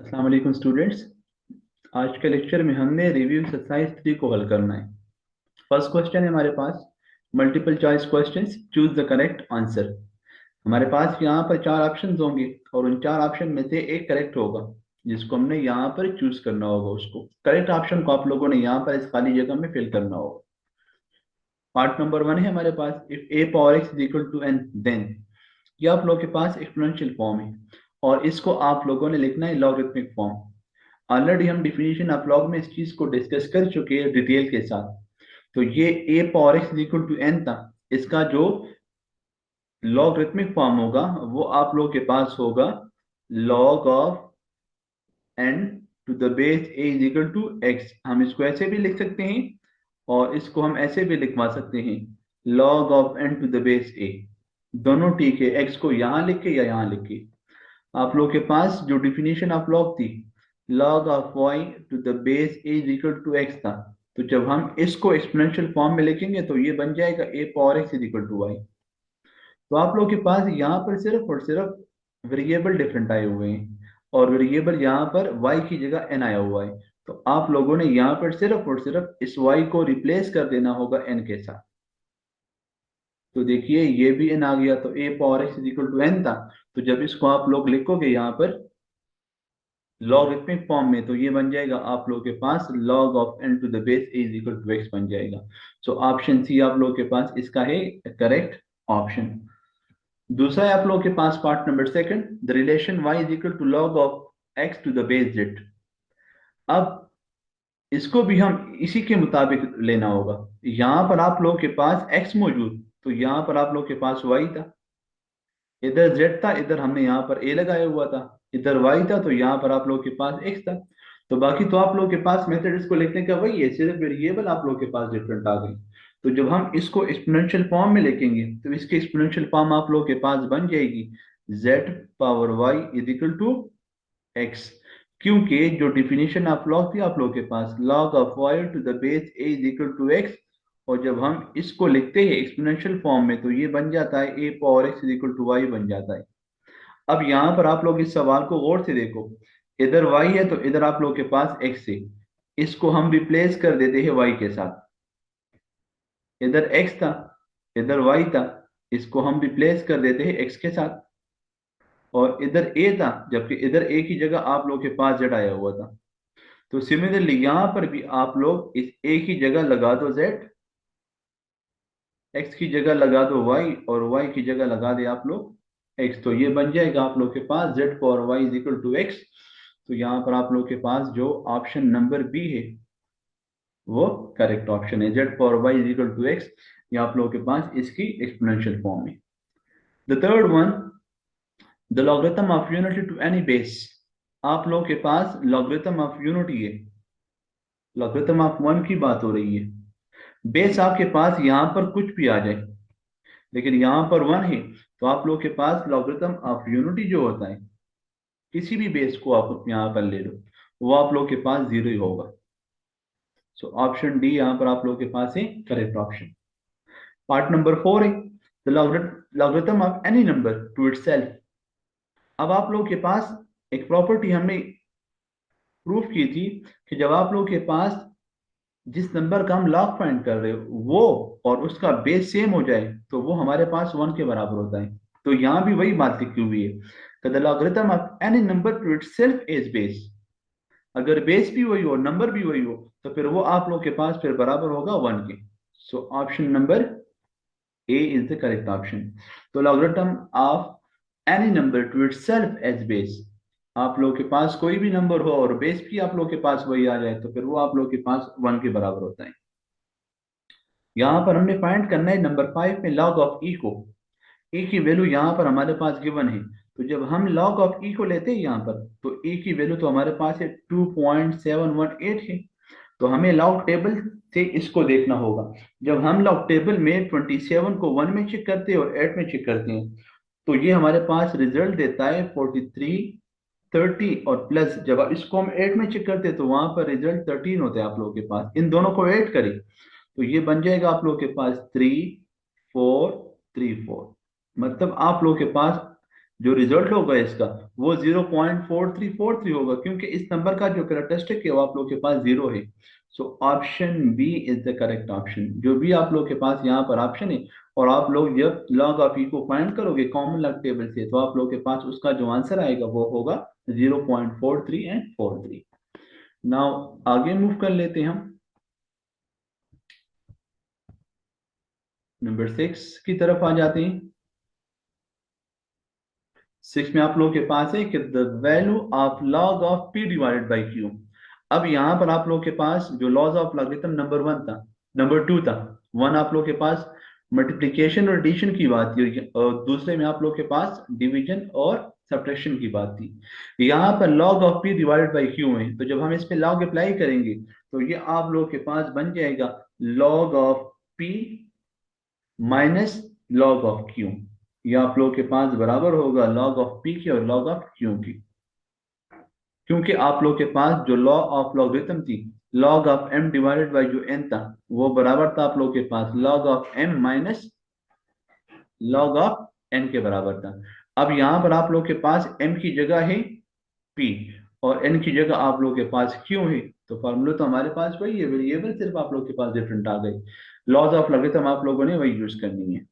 अस्सलाम वालेकुम स्टूडेंट्स। आज के लेक्चर में हमने रिव्यू एक्सरसाइज 3 को हल करना है। फर्स्ट क्वेश्चन है हमारे पास multiple choice questions, choose the correct answer. हमारे पास यहाँ पर चार ऑप्शंस होंगे और उन चार ऑप्शन में से एक करेक्ट होगा जिसको हमने यहाँ पर चूज करना होगा। उसको करेक्ट ऑप्शन को आप लोगों ने यहाँ पर इस खाली जगह में फिल करना होगा। पार्ट नंबर 1 है हमारे पास, if a power x is equal to n then. ये आप लोगों के पास एक्सपोनेंशियल फॉर्म है और इसको आप लोगों ने लिखना है लॉगरिथमिक फॉर्म। ऑलरेडी हम डिफिनीशन ऑफ लॉग में इस चीज को डिस्कस कर चुके हैं डिटेल के साथ। तो ये a power x equal to n था, इसका जो लॉगरिथमिक फॉर्म होगा वो आप लोगों के पास होगा log of n to the base a is equal to x. हम इसको ऐसे भी लिख सकते हैं और इसको हम ऐसे भी लिखवा सकते हैं, log of n to the base a. दोनों ठीक है, एक्स को यहाँ लिख के या यहाँ लिख के। आप लोग के पास जो डिफिनीशन ऑफ लॉग थी, log of y to the base a is equal to x था। तो जब हम इसको एक्सपोनेंशियल फॉर्म में लिखेंगे तो ये बन जाएगा a power x is equal to y। तो आप लोग के पास यहाँ पर सिर्फ और सिर्फ वेरिएबल डिफरेंट आए हुए हैं और वेरिएबल यहाँ पर y की जगह n आया हुआ है। तो आप लोगों ने यहाँ पर सिर्फ और सिर्फ इस y को रिप्लेस कर देना होगा n के साथ। तो देखिए ये भी n आ गया, तो a power x is equal to n था। तो जब इसको आप लोग लिखोगे यहाँ पर लॉगरिथमिक फॉर्म में तो ये बन जाएगा आप लोगों के पास log of n to the base a is equal to x बन जाएगा। सो ऑप्शन सी आप लोगों के पास इसका है करेक्ट ऑप्शन। दूसरा है आप लोगों के पास part number second, the relation y is equal to log of x to the base z। अब इसको भी हम इसी के मुताबिक लेना होगा। यहाँ पर आप लोगों के पास x मौजूद, तो यहाँ पर आप लोगों के पास y था, इधर z था, इधर हमने यहाँ पर a लगाया हुआ था, इधर y था, तो यहाँ पर आप लोगों के पास x था। तो बाकी तो आप लोगों के पास मेथड इसको लिखने का वही है, सिर्फ वेरिएबल आप लोगों के पास डिफरेंट आ गई। तो जब हम इसको एक्सपोनेंशियल फॉर्म में लिखेंगे तो इसकी एक्सपोनेंशियल फॉर्म आप लोगों के पास बन जाएगी z power y is equal to x। क्योंकि जो डिफिनीशन ऑफ लॉग थी आप लोगों के पास log of y to the base a is equal to x, और जब हम इसको लिखते हैं एक्सपोनेंशियल फॉर्म में तो ये बन जाता है a power x is equal to y बन जाता है। अब यहाँ पर आप लोग इस सवाल को गौर से देखो, इधर y है तो इधर आप लोग के पास x है, इसको हम रिप्लेस कर देते हैं y के साथ। इधर x था, इधर y था, इसको हम रिप्लेस कर देते हैं x के साथ। और इधर a था, जबकि इधर a की जगह आप लोग के पास z आया हुआ था। तो सिमिलरली यहाँ पर भी आप लोग इस a की जगह लगा दो z, x की जगह लगा दो y और y की जगह लगा दे आप लोग x। तो ये बन जाएगा आप लोग के पास z power y is equal to x। तो यहाँ पर आप लोग के पास जो ऑप्शन नंबर बी है वो करेक्ट ऑप्शन है, z power y is equal to x। ये आप लोगों के पास इसकी एक्सपोनेंशियल फॉर्म है। The third one, the logarithm of unity to any base. आप लोगों के पास लॉगरिथम ऑफ यूनिटी है, लॉगरिथम ऑफ वन की बात हो रही है। बेस आपके पास यहाँ पर कुछ भी आ जाए, लेकिन यहाँ पर वन है, तो आप लोग के पास लॉगरिथम ऑफ यूनिटी जो होता है, किसी भी बेस को आप यहाँ पर ले लो, वो आप लोग के पास जीरो ही होगा। सो ऑप्शन डी यहाँ पर आप लोग के पास है करेक्ट ऑप्शन। पार्ट नंबर 4 है, the logarithm of any number to itself. अब आप लोग के पास एक प्रॉपर्टी हमने प्रूफ की थी कि जब आप लोग के पास जिस नंबर का हम लॉग फाइंड कर रहे हो वो और उसका बेस सेम हो जाए तो वो हमारे पास वन के बराबर होता है। तो यहाँ भी वही बात लिखी हुई है, the logarithm of any number to itself is base. अगर बेस भी वही हो नंबर भी वही हो तो फिर वो आप लोग के पास फिर बराबर होगा वन के। So option number a is the correct option. तो logarithm of any number to itself as base, आप लोग के पास कोई भी नंबर हो और बेस भी आप लोग के पास वही आ जाए तो फिर वो आप लोग के पास वन के बराबर होता है। यहाँ पर हमने फाइंड करना है नंबर 5 में log ऑफ ई को। ई की वैल्यू यहाँ पर हमारे पास गिवन है, तो जब हम log ऑफ ई को लेते हैं यहाँ पर तो ई की वैल्यू तो हमारे पास है 2.718 है। तो हमें लॉग टेबल से इसको देखना होगा। जब हम लॉग टेबल में 27 को 1 में चेक करते हैं और 8 में चेक करते हैं तो ये हमारे पास रिजल्ट देता है 43, 30 और प्लस जब इसको हम 8 में चेक करते हैं तो वहां पर रिजल्ट 13 होते हैं आप लोगों के पास। इन दोनों को ऐड करें तो ये बन जाएगा आप लोग के पास 3 4 3 4। मतलब आप लोग के पास जो रिजल्ट होगा इसका वो 0.4343 होगा, क्योंकि इस नंबर का जो कैरेक्टरिस्टिक है वो आप लोग के पास जीरो है। So option B is the correct option. जो भी आप लोग के पास यहाँ पर ऑप्शन है, और आप लोग जब लॉग ऑफ ई को फाइंड करोगे कॉमन लॉग टेबल से, तो आप लोग के पास उसका जो आंसर आएगा वो होगा 0.43 एंड 43। नाउ आगे मूव कर लेते हैं हम नंबर 6 की तरफ आ जाते हैं। 6 में आप लोगों के पास है कि the value of log of P divided by Q. अब यहाँ पर आप लोगों के पास जो लॉज ऑफ लॉगरिथम नंबर 1 था, नंबर 2 था। 1 आप लोगों के पास मल्टीप्लिकेशन और एडिशन की बात थी, और दूसरे में आप लोगों के पास डिवीजन और सब्ट्रैक्शन की बात थी। यहाँ पर log of P divided by Q है, तो जब हम इस पे लॉग अप्लाई करेंगे तो ये आप लोगों के पास बन जाएगा log of p minus log of Q. ये आप लोग के पास बराबर होगा लॉग ऑफ पी की और लॉग ऑफ क्यू की, क्योंकि आप लोग के पास जो लॉ ऑफ लॉगरिथम थी, log of m divided by जो एन था, वो बराबर था आप लोग के पास log of m minus log of n के बराबर था। अब यहाँ पर आप लोग के पास एम की जगह है पी और एन की जगह आप लोग के पास क्यू है, तो फॉर्मूला तो हमारे पास वही है, वेरिएबल सिर्फ आप लोग के पास डिफरेंट आ गए। लॉज ऑफ लॉगरिथम आप लोगों ने वही यूज करनी है।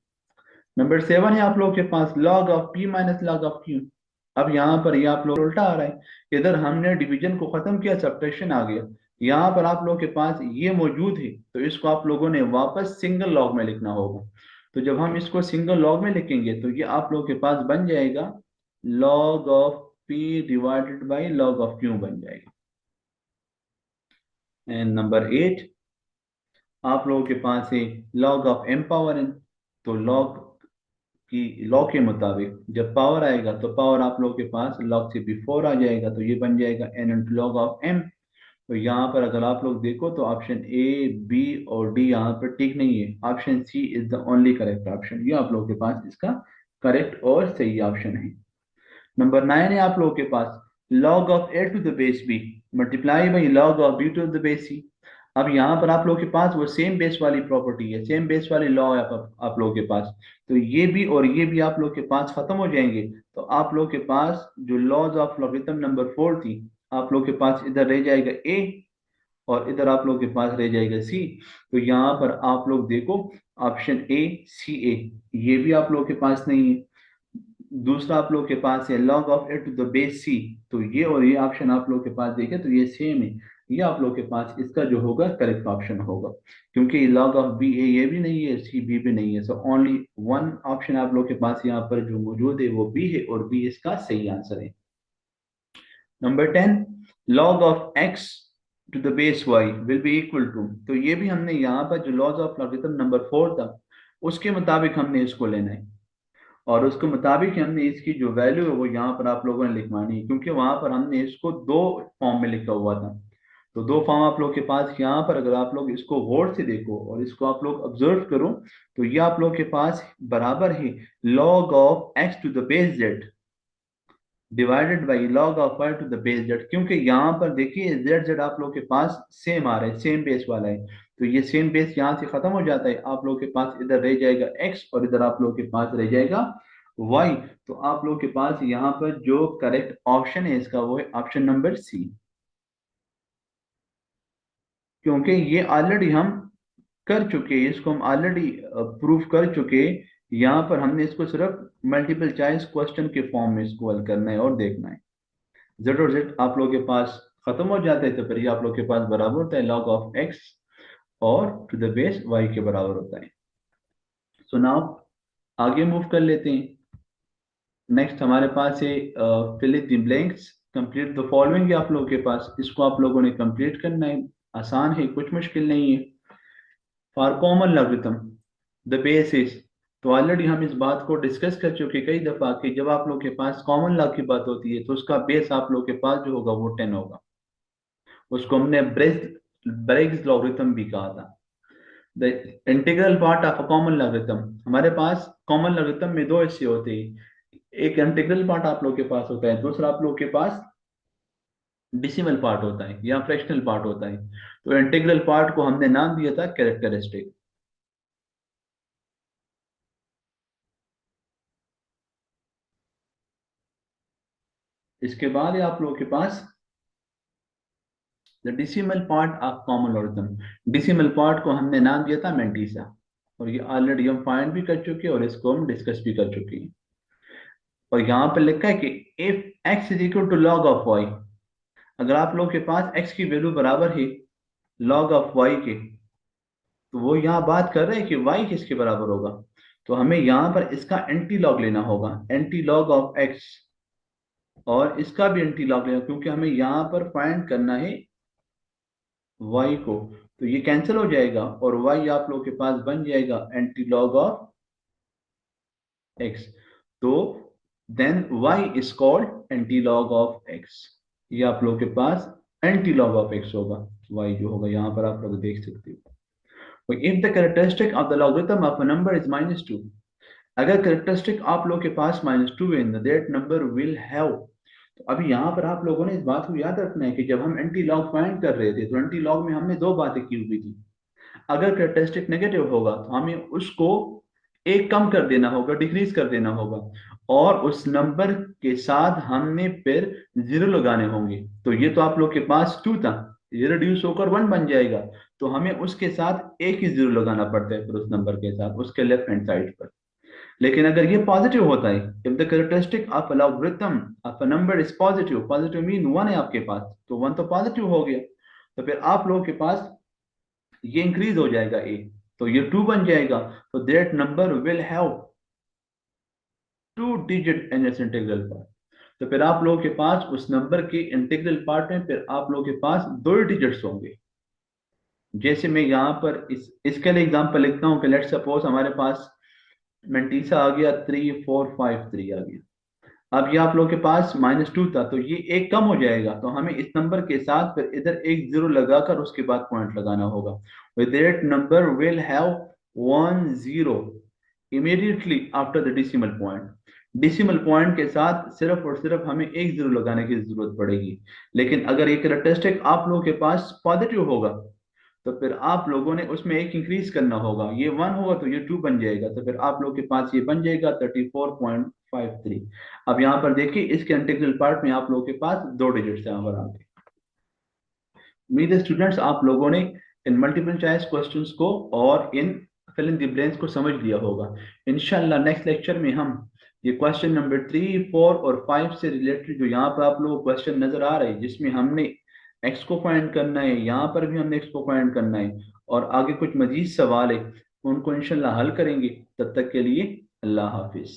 नंबर 7 है आप लोग के पास log of p minus log of q. अब यहाँ पर ये आप लोग उल्टा आ रहा है, इधर हमने डिवीजन को खत्म किया, सब्ट्रैक्शन आ गया। यहाँ पर आप लोग के पास ये मौजूद है, तो इसको आप लोगों ने वापस सिंगल लॉग में लिखना होगा। तो जब हम इसको सिंगल लॉग में लिखेंगे तो ये आप लोग के पास बन जाएगा log of P divided by log of Q बन जाएगा। एंड नंबर 8 आप लोगों के पास है log of M power N. तो लॉग कि लॉ के मुताबिक जब पावर आएगा तो पावर आप लोगों के पास लॉग से बिफोर आ जाएगा, तो ये बन जाएगा N into log of M. तो यहाँ पर अगर आप लोग देखो तो ऑप्शन ए बी और डी यहाँ पर ठीक नहीं है, option C is the only correct option. ये आप लोगों के पास इसका करेक्ट और सही ऑप्शन है। नंबर 9 है आप लोगों के पास log of a to the base b multiply by log of b to the base c। अब यहाँ पर आप लोगों के पास वो सेम बेस वाली प्रॉपर्टी है, सेम बेस वाली लॉ है आप लोगों के पास। तो ये भी और ये भी आप लोग के पास खत्म हो जाएंगे, तो आप लोग के पास जो लॉज ऑफ लॉगरिथम नंबर 4 थी, आप लोग के पास इधर रह जाएगा a और इधर आप लोग के पास रह जाएगा सी। तो यहाँ पर आप लोग देखो ऑप्शन ए सी ए, ये भी आप लोग के पास नहीं है। दूसरा आप लोग के पास है log of a to the base c. तो ये और ये ऑप्शन आप लोग के पास देखें तो ये सेम है, ये आप लोग के पास इसका जो होगा करेक्ट ऑप्शन होगा, क्योंकि log ऑफ बी ए ये भी नहीं है, सी बी भी नहीं है। सो ओनली वन ऑप्शन आप लोग के पास यहाँ पर जो मौजूद है वो बी है, और बी इसका सही आंसर है। Number 10 log of X to the base Y will be equal to. तो ये भी हमने यहाँ पर जो लॉज ऑफ लॉगरिथम नंबर 4 था उसके मुताबिक हमने इसको लेना है, और उसके मुताबिक हमने इसकी जो वैल्यू है वो यहाँ पर आप लोगों ने लिखवानी है, क्योंकि वहां पर हमने इसको दो फॉर्म में लिखा हुआ था। तो दो फॉर्म आप लोग के पास यहाँ पर अगर आप लोग इसको गौर से देखो और इसको आप लोग ऑब्जर्व करो, तो ये आप लोग के पास बराबर है log of X to the base Z divided by log of Y to the base Z. क्योंकि यहाँ पर देखिए जेड जेड आप लोग के पास सेम आ रहा है, सेम बेस वाला है, तो ये सेम बेस यहाँ से खत्म हो जाता है, आप लोग के पास इधर रह जाएगा x और इधर आप लोग के पास रह जाएगा y। तो आप लोग के पास यहाँ पर जो करेक्ट ऑप्शन है इसका वो है ऑप्शन नंबर सी, क्योंकि ये ऑलरेडी हम कर चुके, इसको हम ऑलरेडी प्रूफ कर चुके। यहाँ पर हमने इसको सिर्फ मल्टीपल चॉइस क्वेश्चन के फॉर्म में इसको हल करना है और देखना है। जेड और जेड आप लोग के पास खत्म हो जाते हैं, तो फिर ये आप लोग के पास बराबर होता है log ऑफ एक्स और टू द बेस वाई के बराबर होता है। सो नाउ आगे मूव कर लेते हैं। नेक्स्ट हमारे पास है fill in the blanks, complete the following. आप लोगों के पास इसको आप लोगों ने कंप्लीट करना है, आसान है, कुछ मुश्किल नहीं है। For common logarithm the base is. तो ऑलरेडी हम इस बात को डिस्कस कर चुके कई दफा कि जब आप लोग के पास कॉमन लॉग की बात होती है तो उसका बेस आप लोग के पास जो होगा वो 10 होगा। उसको हमने ब्रेग्स लॉगरिथम भी कहा था। The integral part of a common logarithm, हमारे पास कॉमन लॉगरिथम में दो हिस्से होते हैं, एक इंटीग्रल पार्ट आप लोग के पास होता है, दूसरा आप लोग के पास डिसिमल पार्ट होता है या फ्रैक्शनल पार्ट होता है। तो इंटीग्रल पार्ट को हमने नाम दिया था कैरेक्टरिस्टिक। इसके बाद है आप लोगों के पास the decimal part of common logarithm. Decimal part को हमने नाम दिया था मेंटीसा, और ये ऑलरेडी हम फाइंड भी कर चुके हैं और इसको हम डिस्कस भी कर चुके हैं। और यहाँ पर लिखा है कि if x is equal to log of y, अगर आप लोगों के पास x की वैल्यू बराबर है लॉग ऑफ y के, तो वो यहाँ बात कर रहे हैं कि y किसके बराबर होगा, तो हमें यहाँ पर इसका एंटी लॉग लेना होगा, एंटी लॉग ऑफ x, और इसका भी एंटी लॉग लेना, क्योंकि हमें यहाँ पर फाइंड करना है y को। तो ये कैंसिल हो जाएगा और y आप लोगों के पास बन जाएगा एंटी लॉग ऑफ x। तो then y is called anti log of x। ये आप लोगों के पास एंटी लॉग ऑफ x होगा, y जो होगा यहाँ पर आप लोग देख सकते हो। If the characteristic of the logarithm of a number is -2, अगर कैरेक्टरिस्टिक आप लोगों के पास -2 है, दैट नंबर विल हैव। तो अभी यहाँ पर आप लोगों ने इस बात को याद रखना है कि जब हम एंटी लॉग फाइंड कर रहे थे तो एंटी लॉग में हमने दो बातें की हुई थी। अगर कैरेक्टरिस्टिक नेगेटिव होगा तो हमें उसको एक कम कर देना होगा, डिक्रीज कर देना होगा, और उस नंबर के साथ हमने फिर जीरो लगाने होंगे। तो ये तो आप लोग के पास 2 था, ये रिड्यूस होकर 1 बन जाएगा, तो हमें उसके साथ एक ही जीरो लगाना पड़ता है फिर उस नंबर के साथ उसके लेफ्ट हैंड साइड पर। लेकिन अगर ये पॉजिटिव होता है, if the characteristic of a logarithm of a number is positive, positive mean 1 है आपके पास, तो 1 तो पॉजिटिव हो गया, तो फिर आप लोगों के पास ये इंक्रीज हो जाएगा ए, तो ये 2 बन जाएगा, तो that number will have 2 digit in its integral part. तो फिर आप लोगों के पास उस नंबर के इंटीग्रल पार्ट में फिर आप लोगों के पास दो डिजिट्स होंगे। जैसे मैं यहाँ पर इसके लिए एग्जांपल लिखता हूँ कि लेट सपोज हमारे पास मेंटीसा आ गया 3453 आ गया। अब ये आप लोगों के पास -2 था, तो ये एक कम हो जाएगा, तो हमें इस नंबर के साथ फिर इधर एक जीरो लगाकर उसके बाद पॉइंट लगाना होगा। With that number will have 1 0 immediately after the decimal point. Decimal point के साथ सिर्फ और सिर्फ हमें एक जीरो लगाने की जरूरत पड़ेगी। लेकिन अगर ये कैरेक्टरिस्टिक आप लोगों के पास पॉजिटिव होगा तो फिर आप लोगों ने उसमें एक इंक्रीज करना होगा, ये 1 होगा तो ये 2 बन जाएगा, तो फिर आप लोग के पास ये बन जाएगा 34.53। अब यहाँ पर देखिए इसके इंटीग्रल पार्ट में आप लोगों के पास दो डिजिट्स यहाँ पर आगे। उम्मीद है स्टूडेंट्स आप लोगों ने इन मल्टीपल चॉइस क्वेश्चंस को और इन फिल इन द ब्लैंक्स को समझ लिया होगा। इंशाल्लाह नेक्स्ट लेक्चर में हम ये क्वेश्चन नंबर 3, 4 और 5 से रिलेटेड जो यहाँ पर आप लोगों को क्वेश्चन नजर आ रहे हैं जिसमें हमने एक्स को फाइंड करना है, यहाँ पर भी हमने एक्स को फाइंड करना है, और आगे कुछ मजीद सवाल है उनको इंशाल्लाह हल करेंगे। तब तक के लिए अल्लाह हाफिज।